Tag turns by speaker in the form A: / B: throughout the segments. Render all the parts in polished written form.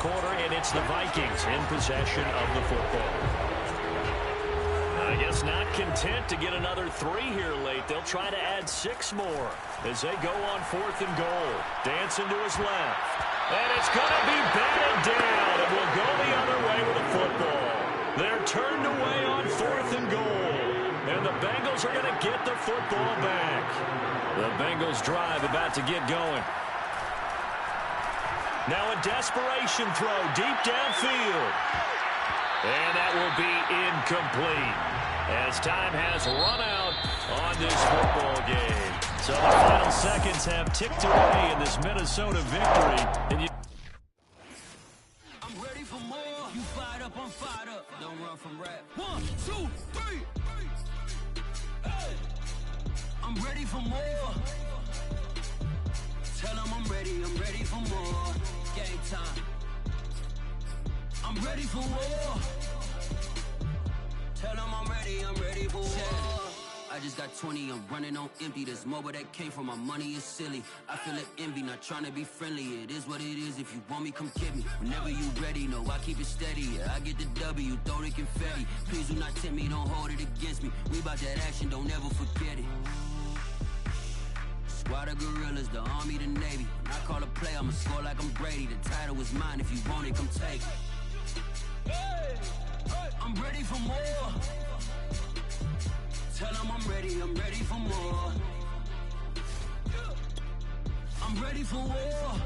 A: quarter, and it's the Vikings in possession of the football. I guess not content to get another 3 here late. They'll try to add 6 more as they go on 4th and goal. Dancing to his left. And it's going to be batted down. It will go the other way with the football. They're turned away on 4th and goal. And the Bengals are going to get the football back. The Bengals drive about to get going. Now a desperation throw deep downfield. And that will be incomplete as time has run out on this football game. So the final seconds have ticked away in this Minnesota victory. And
B: I'm ready for more. You fired up, I'm fired up. Don't run from rap. 1, 2, 3. Hey. I'm ready for more. Tell them I'm ready for more. Game time. I'm ready for war. Tell them I'm ready for war. I just got 20, I'm running on empty. This mobile that came from my money is silly. I feel it envy, not trying to be friendly. It is what it is, if you want me, come get me. Whenever you ready, no, I keep it steady. Yeah, I get the W, throw the confetti. Please do not tempt me, don't hold it against me. We about that action, don't ever forget it. Squad of gorillas, the army, the navy. When I call a play, I'ma score like I'm Brady. The title is mine, if you want it, come take it. Hey, I'm ready for more. Tell them I'm ready for more. I'm ready for war.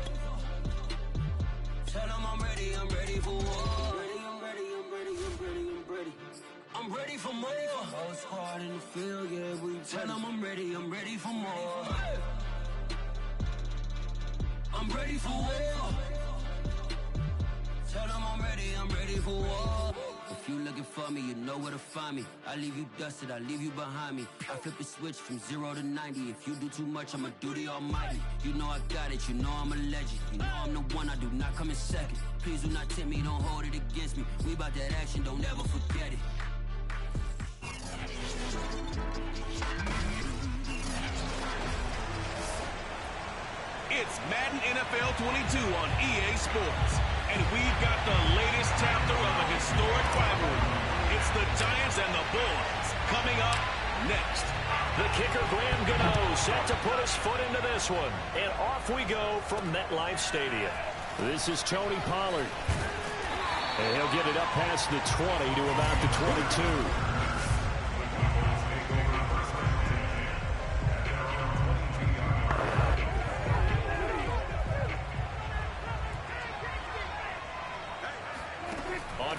B: Tell them I'm ready for war. I'm ready for more. Whole squad in the field, yeah, we tell them I'm ready for more. I'm ready for war. Tell them I'm ready for war. If you looking for me, you know where to find me. I leave you dusted, I leave you behind me. I flip the switch from 0 to 90. If you do too much, I'ma do the almighty. You know I got it, you know I'm a legend. You know I'm the one, I do not come in second. Please do not tempt me, don't hold it against me. We about that action, don't ever forget it.
C: It's Madden NFL 22 on EA Sports. And we've got the latest chapter of a historic rivalry. It's the Giants and the Bulls coming up next.
A: The kicker, Graham Gano, set to put his foot into this one. And off we go from MetLife Stadium. This is Tony Pollard. And he'll get it up past the 20 to about the 22.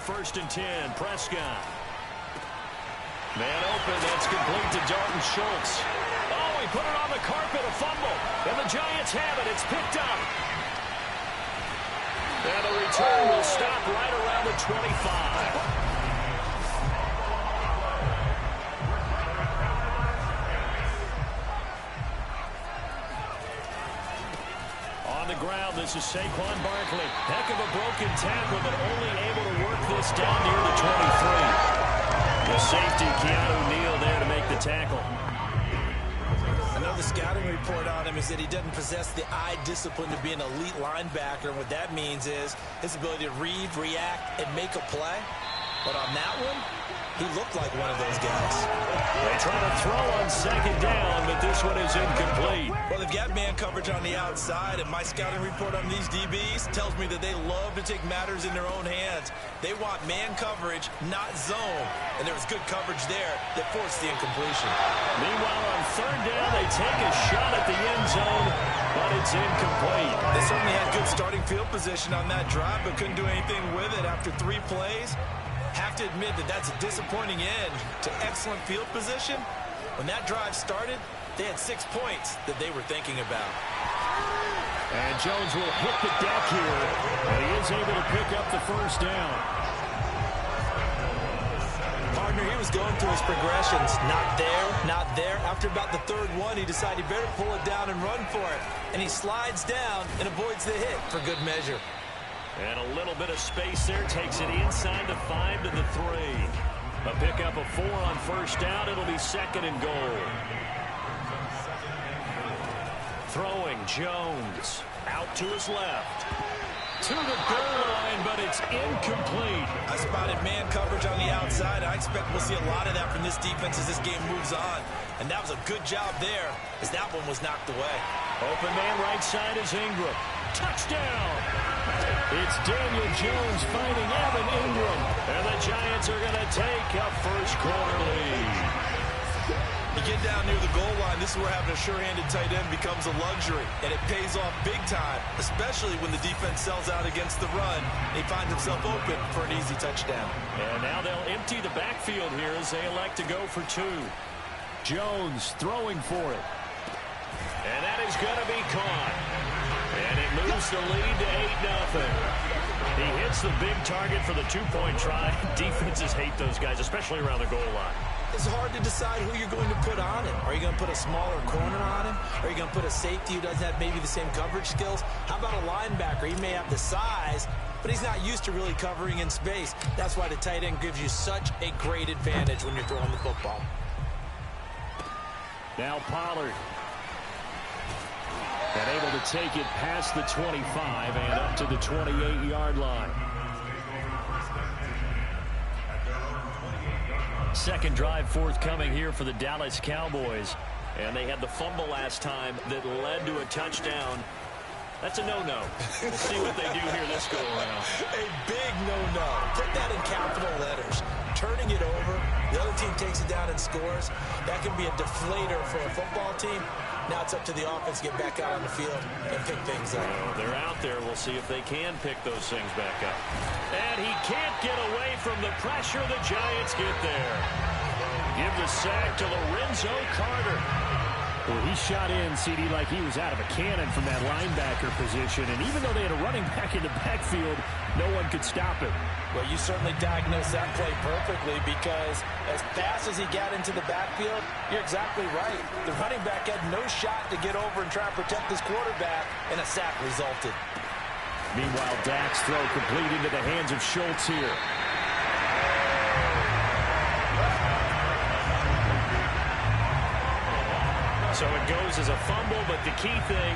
A: First and 10, Prescott. Man open, that's complete to Dalton Schultz. Oh, he put it on the carpet, a fumble. And the Giants have it, it's picked up. And the return will stop right around the 25. On the ground, this is Saquon Barkley. Heck of a broken tackle, but only able to work this down near the 23. The safety, Keanu Neal, there to make the tackle.
D: I know the scouting report on him is that he doesn't possess the eye discipline to be an elite linebacker. And what that means is his ability to read, react, and make a play. But on that one, he looked like one of those guys.
A: They try to throw on second down, but this one is incomplete.
D: Well, they've got man coverage on the outside, and my scouting report on these DBs tells me that they love to take matters in their own hands. They want man coverage, not zone. And there was good coverage there that forced the incompletion.
A: Meanwhile, on third down, they take a shot at the end zone, but it's incomplete.
D: They certainly had good starting field position on that drive, but couldn't do anything with it after 3 plays. Have to admit that that's a disappointing end to excellent field position. When that drive started, they had 6 points that they were thinking about.
A: And Jones will hit the deck here, and he is able to pick up the first down.
D: Partner, he was going through his progressions. Not there, not there. After about the 3rd one, he decided he better pull it down and run for it. And he slides down and avoids the hit for good measure.
A: And a little bit of space there, takes it inside the 5 to the 3. A pickup of 4 on first down. It'll be 2nd and goal. Throwing, Jones out to his left. To the goal line, It's incomplete.
D: I spotted man coverage on the outside. I expect we'll see a lot of that from this defense as this game moves on. And that was a good job there as that one was knocked away.
A: Open man right side is Ingram. Touchdown! It's Daniel Jones finding Evan Ingram. And the Giants are going to take a first-quarter lead.
D: You get down near the goal line, this is where having a sure-handed tight end becomes a luxury. And it pays off big time, especially when the defense sells out against the run. He finds himself open for an easy touchdown.
A: And now they'll empty the backfield here as they elect to go for two. Jones throwing for it. And that is going to be caught. And it moves the lead to 8-0. He hits the big target for the two-point try. Defenses hate those guys, especially around the goal line.
D: It's hard to decide who you're going to put on him. Are you going to put a smaller corner on him? Are you going to put a safety who doesn't have maybe the same coverage skills? How about a linebacker? He may have the size, but he's not used to really covering in space. That's why the tight end gives you such a great advantage when you're throwing the football.
A: Now Pollard. And able to take it past the 25 and up to the 28-yard line. Second drive forthcoming here for the Dallas Cowboys. And they had the fumble last time that led to a touchdown. That's a no-no. We'll see what they do here this go-around.
D: A big no-no. Put that in capital letters. Turning it over, the other team takes it down and scores. That can be a deflator for a football team. Now it's up to the offense to get back out on the field and pick things up.
A: Well, they're out there. We'll see if they can pick those things back up. And he can't get away from the pressure. The Giants get there. Give the sack to Lorenzo Carter.
E: Well, he shot in, CD, like he was out of a cannon from that linebacker position. And even though they had a running back in the backfield, no one could stop him.
D: Well, you certainly diagnosed that play perfectly because as fast as he got into the backfield, you're exactly right. The running back had no shot to get over and try and protect his quarterback, and a sack resulted.
E: Meanwhile, Dak's throw complete into the hands of Schultz here.
A: So it goes as a fumble, but the key thing,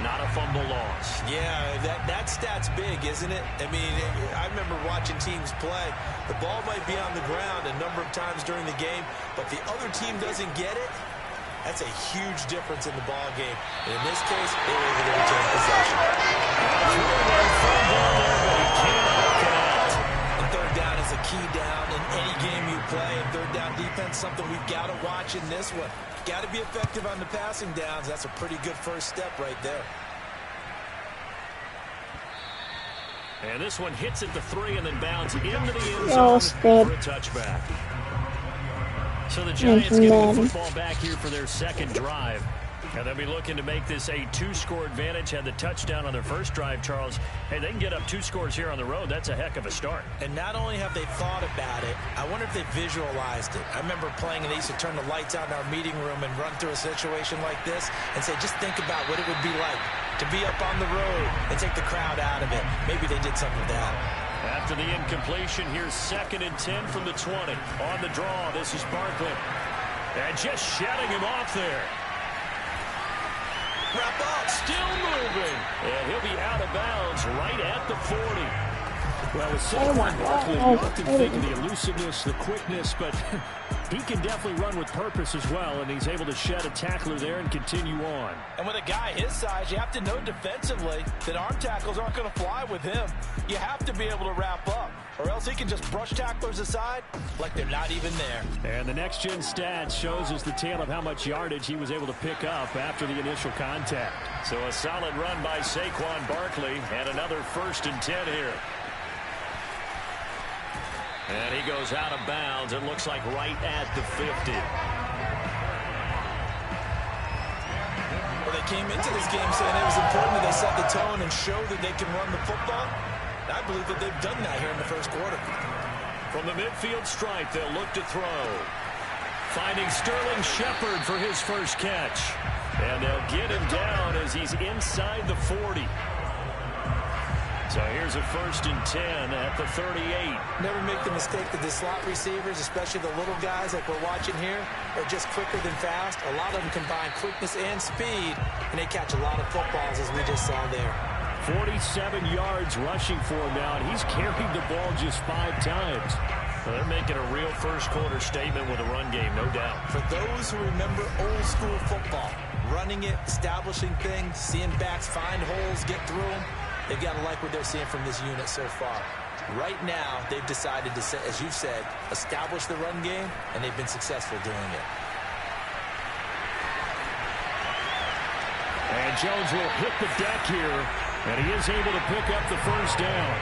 A: not a fumble loss.
D: Yeah, that stat's big, isn't it? I mean, I remember watching teams play. The ball might be on the ground a number of times during the game, but the other team doesn't get it. That's a huge difference in the ball game. And in this case, they were able to return possession. And third down is a key down in any game you play. And third down defense, something we've got to watch in this one. Got to be effective on the passing downs. That's a pretty good first step right there.
A: And this one hits at the 3 and then bounds into the end zone for a touchback. So the Giants getting the football back here for their second drive. And they'll be looking to make this a 2-score advantage. Had the touchdown on their first drive, Charles. Hey, they can get up 2 scores here on the road. That's a heck of a start.
D: And not only have they thought about it, I wonder if they visualized it. I remember playing and they used to turn the lights out in our meeting room and run through a situation like this and say, just think about what it would be like to be up on the road and take the crowd out of it. Maybe they did something with that.
A: After the incompletion, here's 2nd and 10 from the 20. On the draw, this is Barkley. And just shutting him off there.
D: Wrap up.
A: Still moving. And he'll be out of bounds right at the 40.
E: Well, with Saquon Barkley, you often think of the elusiveness, the quickness, but he can definitely run with purpose as well, and he's able to shed a tackler there and continue on.
D: And with a guy his size, you have to know defensively that arm tackles aren't going to fly with him. You have to be able to wrap up, or else he can just brush tacklers aside like they're not even there.
E: And the next-gen stats shows us the tale of how much yardage he was able to pick up after the initial contact.
A: So a solid run by Saquon Barkley, and another 1st and 10 here. And he goes out of bounds. It looks like right at the 50.
D: Well, they came into this game saying it was important that they set the tone and show that they can run the football. I believe that they've done that here in the first quarter.
A: From the midfield stripe, they'll look to throw. Finding Sterling Shepard for his first catch. And they'll get him down as he's inside the 40. So here's a 1st and 10 at the 38.
D: Never make the mistake that the slot receivers, especially the little guys like we're watching here, are just quicker than fast. A lot of them combine quickness and speed, and they catch a lot of footballs as we just saw there.
E: 47 yards rushing for him now, and he's carried the ball just 5 times.
A: Well, they're making a real first-quarter statement with a run game, no doubt.
D: For those who remember old-school football, running it, establishing things, seeing backs find holes, get through them, they've got to like what they're seeing from this unit so far. Right now, they've decided to, as you've said, establish the run game, and they've been successful doing it.
E: And Jones will hit the deck here, and he is able to pick up the first down.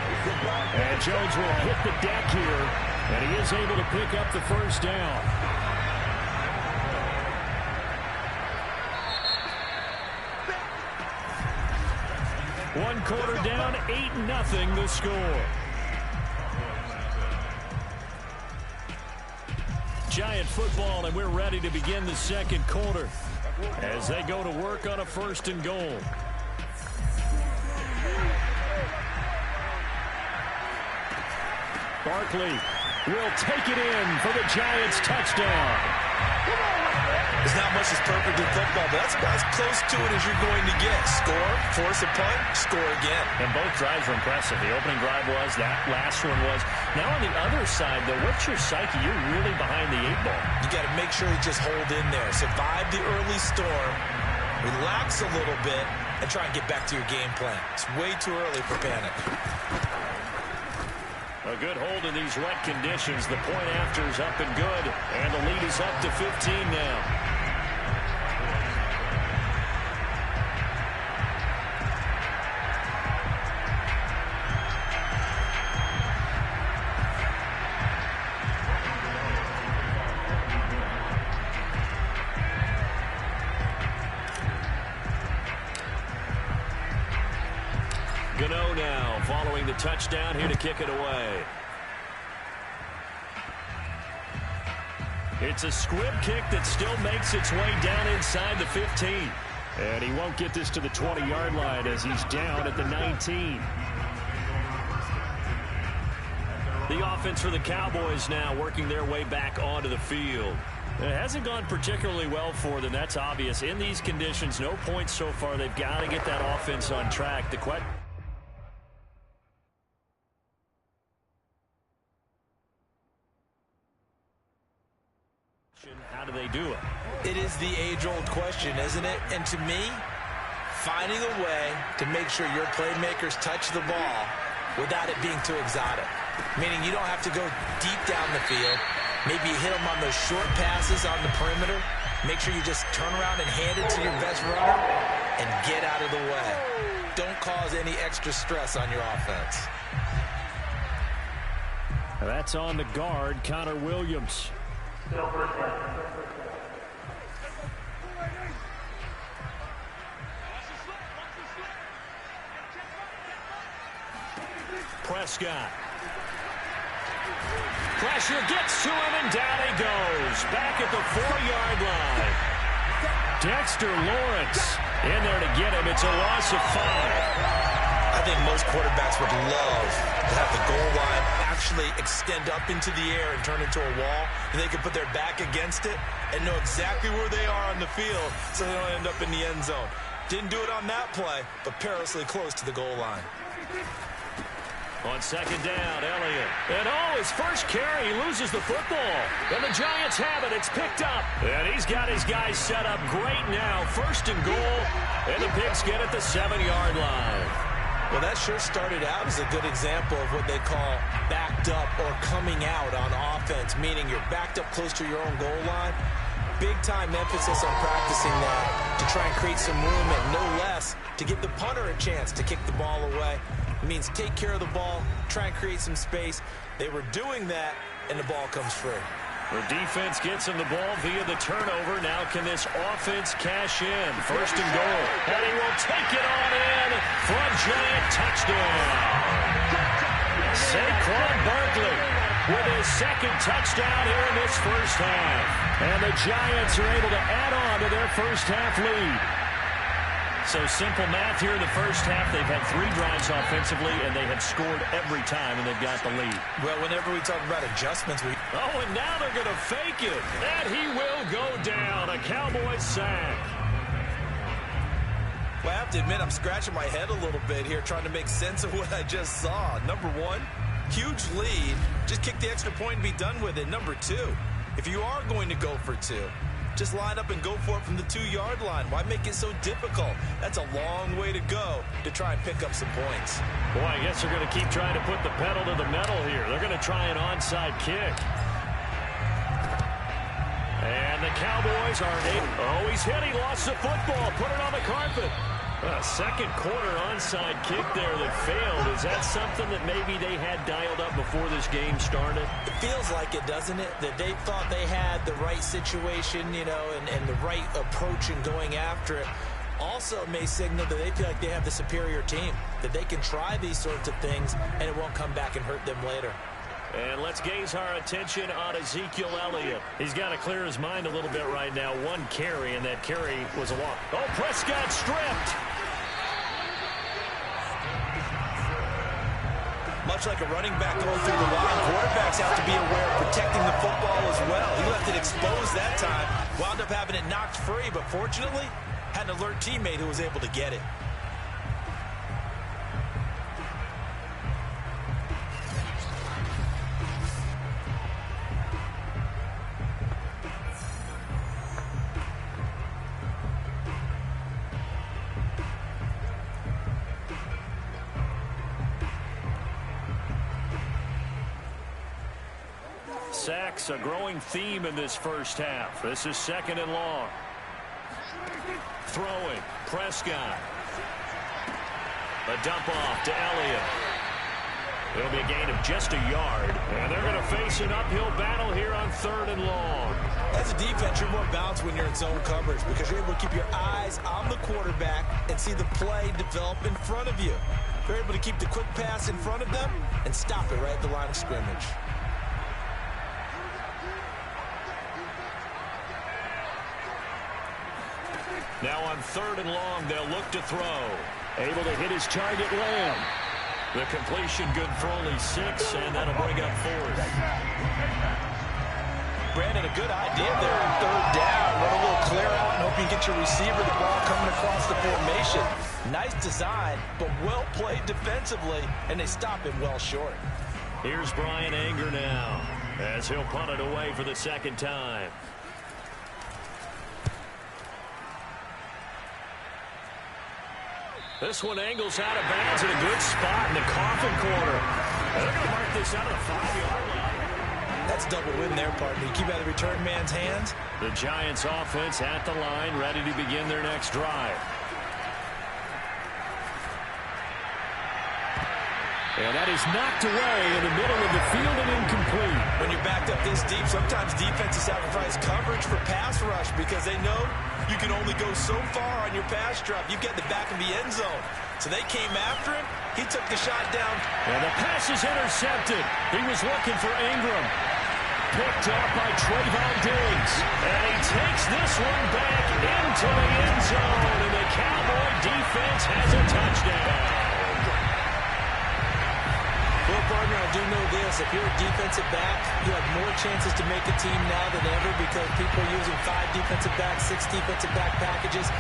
E: And Jones will hit the deck here, and he is able to pick up the first down. One quarter down, 8-0 the score. Giant football, and we're ready to begin the second quarter as they go to work on a 1st and goal. Barkley will take it in for the Giants touchdown.
D: There's not much that's perfect in football, but that's about as close to it as you're going to get. Score, force a punt, score again.
A: And both drives were impressive. The opening drive was, that last one was. Now on the other side, though, what's your psyche? You're really behind the 8 ball.
D: You got to make sure you just hold in there. Survive the early storm, relax a little bit, and try and get back to your game plan. It's way too early for panic.
A: A good hold in these wet conditions. The point after is up and good. And the lead is up to 15 now. Gano now following the touchdown here to kick it away. It's a squib kick that still makes its way down inside the 15.
E: And he won't get this to the 20-yard line as he's down at the 19.
A: The offense for the Cowboys now working their way back onto the field. It hasn't gone particularly well for them. That's obvious. In these conditions, no points so far. They've got to get that offense on track. The question. How do they do it?
D: It is the age-old question, isn't it? And to me, finding a way to make sure your playmakers touch the ball without it being too exotic. Meaning you don't have to go deep down the field. Maybe you hit them on those short passes on the perimeter. Make sure you just turn around and hand it to your best runner and get out of the way. Don't cause any extra stress on your offense.
E: That's on the guard, Connor Williams.
A: Prescott. Pressure gets to him, and down he goes. Back at the 4-yard line.
E: Dexter Lawrence in there to get him. It's a loss of 5.
D: I think most quarterbacks would love to have the goal line actually extend up into the air and turn into a wall, and they can put their back against it and know exactly where they are on the field so they don't end up in the end zone. Didn't do it on that play, but perilously close to the goal line.
A: On second down, Elliott. And his first carry, he loses the football. And the Giants have it. It's picked up. And he's got his guys set up great now. 1st and goal. And the Pigskin at the 7-yard line.
D: Well, that sure started out as a good example of what they call backed up or coming out on offense, meaning you're backed up close to your own goal line. Big-time emphasis on practicing that to try and create some room and no less to give the punter a chance to kick the ball away. It means take care of the ball, try and create some space. They were doing that, and the ball comes free.
A: The defense gets him the ball via the turnover. Now can this offense cash in? 1st and goal. And he will take it on in for a Giant touchdown. Saquon Barkley with his 2nd touchdown here in this first half. And the Giants are able to add on to their first half lead. So simple math here in the first half. They've had 3 drives offensively, and they have scored every time, and they've got the lead.
D: Well, whenever we talk about adjustments,
A: and now they're going to fake it. And he will go down. A Cowboys sack.
D: Well, I have to admit, I'm scratching my head a little bit here trying to make sense of what I just saw. Number one, huge lead. Just kick the extra point and be done with it. Number two, if you are going to go for two, just line up and go for it from the 2-yard line. Why make it so difficult? That's a long way to go to try and pick up some points.
A: Boy, I guess they're going to keep trying to put the pedal to the metal here. They're going to try an onside kick. And the Cowboys aren't able. Oh, he's hit. He lost the football. Put it on the carpet. Second quarter onside kick there that failed. Is that something that maybe they had dialed up before this game started?
D: It feels like it, doesn't it? That they thought they had the right situation, you know, and the right approach in going after it. Also may signal that they feel like they have the superior team, that they can try these sorts of things and it won't come back and hurt them later.
A: And let's gaze our attention on Ezekiel Elliott. He's got to clear his mind a little bit right now. One carry, and that carry was a walk. Oh, Prescott stripped.
D: Much like a running back going through the line, quarterbacks have to be aware of protecting the football as well. He left it exposed that time, wound up having it knocked free, but fortunately, had an alert teammate who was able to get it.
A: Sacks, a growing theme in this first half. This is 2nd and long. Throwing, Prescott. A dump off to Elliott. It'll be a gain of just a yard. And they're going to face an uphill battle here on 3rd and long.
D: As a defense, you're more balanced when you're in zone coverage because you're able to keep your eyes on the quarterback and see the play develop in front of you. You're able to keep the quick pass in front of them and stop it right at the line of scrimmage.
A: Now on 3rd and long, they'll look to throw. Able to hit his target, Lamb. The completion good for only 6, and that'll bring up 4th.
D: Brandon, a good idea there on 3rd down. Run a little clear out and hope you get your receiver the ball coming across the formation. Nice design, but well played defensively, and they stop him well short.
A: Here's Brian Anger now, as he'll punt it away for the 2nd time. This one angles out of bounds in a good spot in the coffin corner. They're going to mark this out of the 5-yard line.
D: That's double win there, partner. You keep out of the return man's hands.
A: The Giants offense at the line, ready to begin their next drive. And that is knocked away in the middle of the field and incomplete.
D: When you're backed up this deep, sometimes defenses sacrifice coverage for pass rush because they know you can only go so far on your pass drop. You get the back of the end zone. So they came after him. He took the shot down.
A: And the pass is intercepted. He was looking for Ingram. Picked up by Trayvon Diggs. And he takes this one back into the end zone. And the Cowboy defense has a touchdown.
D: Well, partner, I do know this. If you're a defensive back, you have more chances to make a team now than ever because people are using 5 defensive backs, 6 defensive back packages.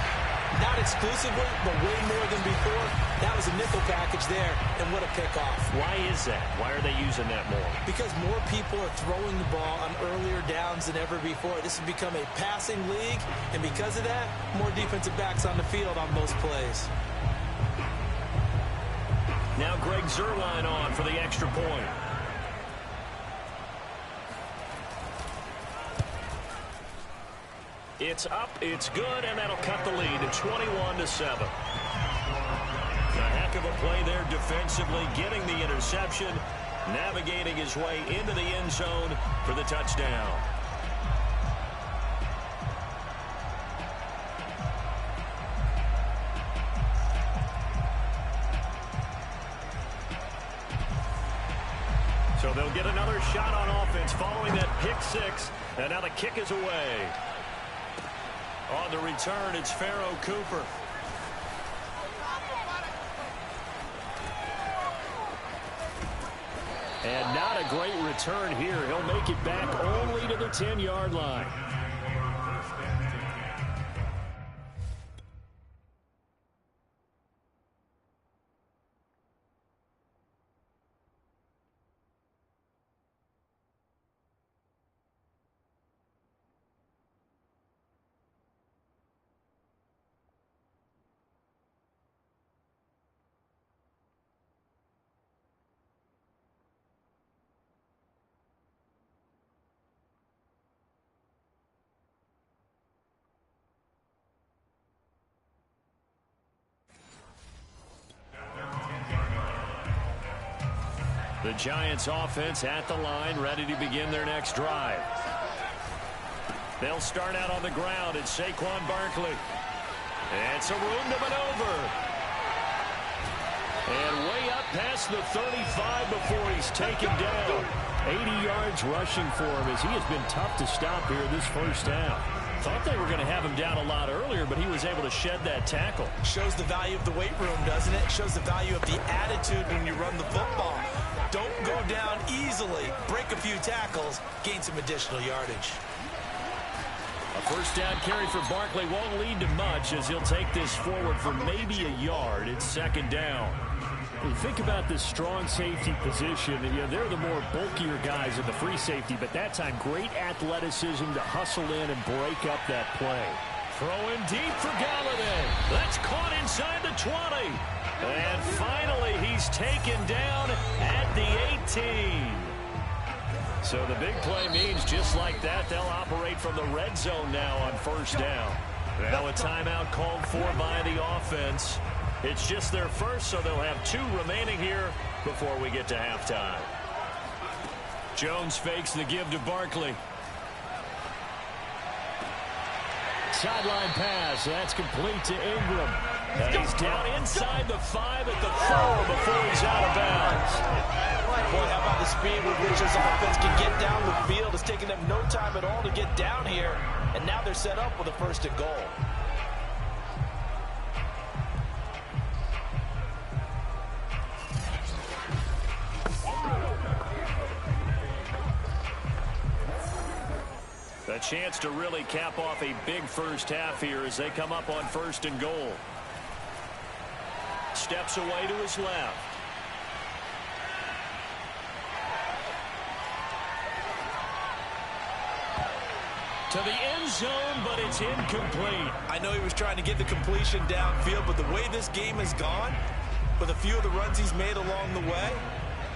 D: Not exclusively, but way more than before. That was a nickel package there, and what a pickoff.
A: Why is that? Why are they using that more?
D: Because more people are throwing the ball on earlier downs than ever before. This has become a passing league, and because of that, more defensive backs on the field on most plays.
A: Now Greg Zuerlein on for the extra point. It's up, it's good, and that'll cut the lead to 21-7. A heck of a play there defensively, getting the interception, navigating his way into the end zone for the touchdown. So they'll get another shot on offense following that pick 6, and now the kick is away. On the return, it's Pharaoh Cooper. And not a great return here. He'll make it back only to the 10-yard line. The Giants offense at the line, ready to begin their next drive. They'll start out on the ground. It's Saquon Barkley. It's a room to maneuver. And way up past the 35 before he's taken down. 80 yards rushing for him as he has been tough to stop here this first half. Thought they were going to have him down a lot earlier, but he was able to shed that tackle.
D: Shows the value of the weight room, doesn't it? Shows the value of the attitude when you run the football. Don't go down easily. Break a few tackles. Gain some additional yardage.
A: A first down carry for Barkley won't lead to much as he'll take this forward for maybe a yard. It's second down. When you think about this strong safety position, they're the more bulkier guys in the free safety, but that time great athleticism to hustle in and break up that play. Throwing deep for Galladay. That's caught inside the 20. And finally, he's taken down at the 18. So the big play means just like that, they'll operate from the red zone now on first down. Now a timeout called for by the offense. It's just their first, so they'll have 2 remaining here before we get to halftime. Jones fakes the give to Barkley. Sideline pass. That's complete to Ingram. And he's down inside the 5 at the 4 before he's out of bounds.
D: Boy, how about the speed with which this offense can get down the field? It's taken them no time at all to get down here. And now they're set up with a first and goal.
A: A chance to really cap off a big first half here as they come up on first and goal. Steps away to his left. To the end zone, but it's incomplete.
D: I know he was trying to get the completion downfield, but the way this game has gone, with a few of the runs he's made along the way,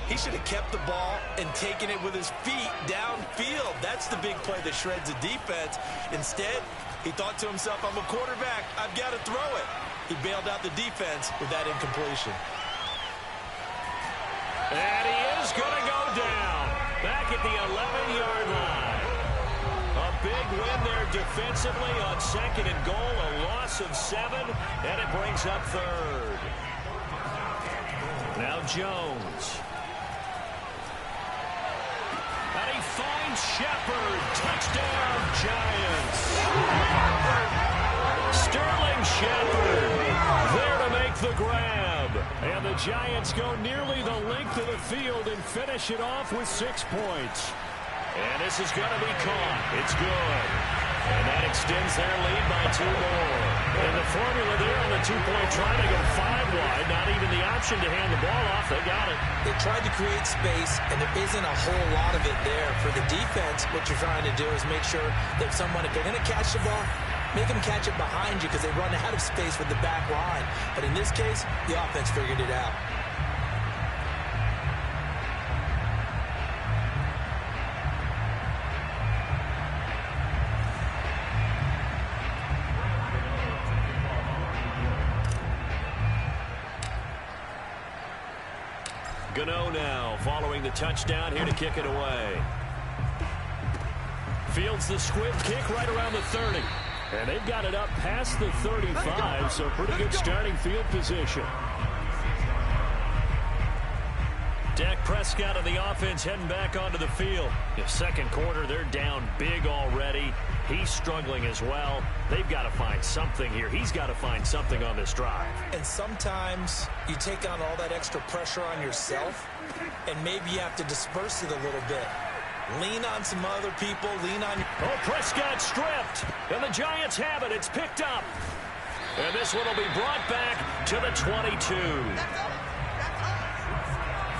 D: he should have kept the ball and taken it with his feet downfield. That's the big play that shreds the defense. Instead, he thought to himself, I'm a quarterback. I've got to throw it. He bailed out the defense with that incompletion.
A: And he is going to go down back at the 11-yard line. A big win there defensively on second and goal. A loss of 7, and it brings up third. Now Jones. And he finds Shepard. Touchdown, Giants. Sterling Shepard there to make the grab. And the Giants go nearly the length of the field and finish it off with 6 points. And this is going to be caught. It's good. And that extends their lead by 2 more. And the formula there on the 2-point try to go 5 wide. Not even the option to hand the ball off. They got it.
D: They tried to create space, and there isn't a whole lot of it there. For the defense, what you're trying to do is make sure that someone, if they're going to catch the ball, make them catch it behind you because they run out of space with the back line. But in this case, the offense figured it out.
A: Gano now following the touchdown here to kick it away. Fields the squib kick right around the 30. And they've got it up past the 35, so pretty good starting field position. Dak Prescott of the offense heading back onto the field. In second quarter, they're down big already. He's struggling as well. They've got to find something here. He's got to find something on this drive.
D: And sometimes you take on all that extra pressure on yourself, and maybe you have to disperse it a little bit. Lean on some other people. Lean on...
A: Oh, Prescott stripped. And the Giants have it. It's picked up. And this one will be brought back to the 22.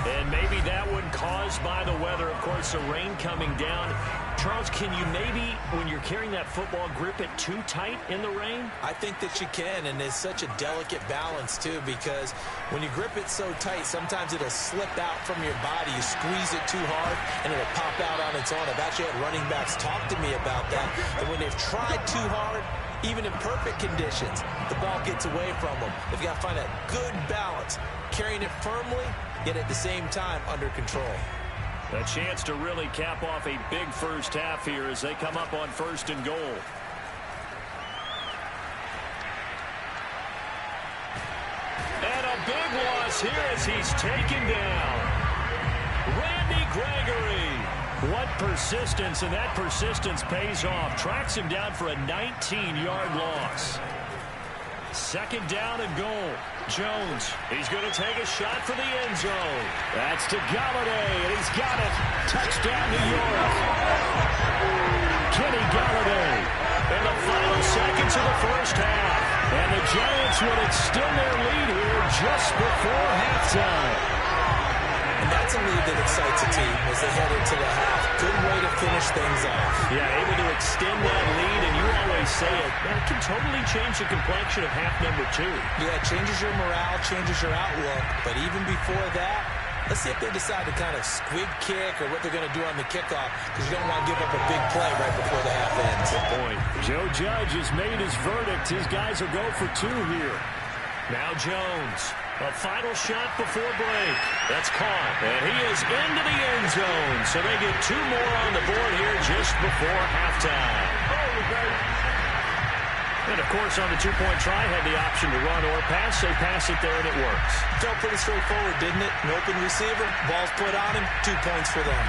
A: And maybe that one caused by the weather. Of course, the rain coming down. Charles, can you maybe, when you're carrying that football, grip it too tight in the rain?
D: I think that you can, and it's such a delicate balance, too, because when you grip it so tight, sometimes it'll slip out from your body. You squeeze it too hard, and it'll pop out on its own. I've actually had running backs talk to me about that, and when they've tried too hard, Even in perfect conditions, the ball gets away from them. They've got to find that good balance, carrying it firmly, yet at the same time under control.
A: A chance to really cap off a big first half here as they come up on 1st and goal. And a big loss here as he's taken down. Randy Gregory. What persistence, and that persistence pays off. Tracks him down for a 19-yard loss. 2nd down and goal. Jones, he's going to take a shot for the end zone. That's to Galladay, and he's got it. Touchdown, New York. Kenny Galladay in the final seconds of the first half. And the Giants would extend their lead here just before halftime.
D: And that's a lead that excites a team as they head into the half. Good way to finish things off.
A: Yeah, able to extend that lead, and you always say it, that can totally change the complexion of half number 2.
D: Yeah, it changes your morale, changes your outlook. But even before that, let's see if they decide to kind of squib kick or what they're going to do on the kickoff, because you don't want to give up a big play right before the half ends.
A: Good point. Joe Judge has made his verdict. His guys will go for 2 here. Now Jones. A final shot before break. That's caught. And he is into the end zone. So they get 2 more on the board here just before halftime. And, of course, on the 2-point try, had the option to run or pass. They pass it there, and it works.
D: Felt pretty straightforward, didn't it? An open receiver, ball's put on him, 2 points for them.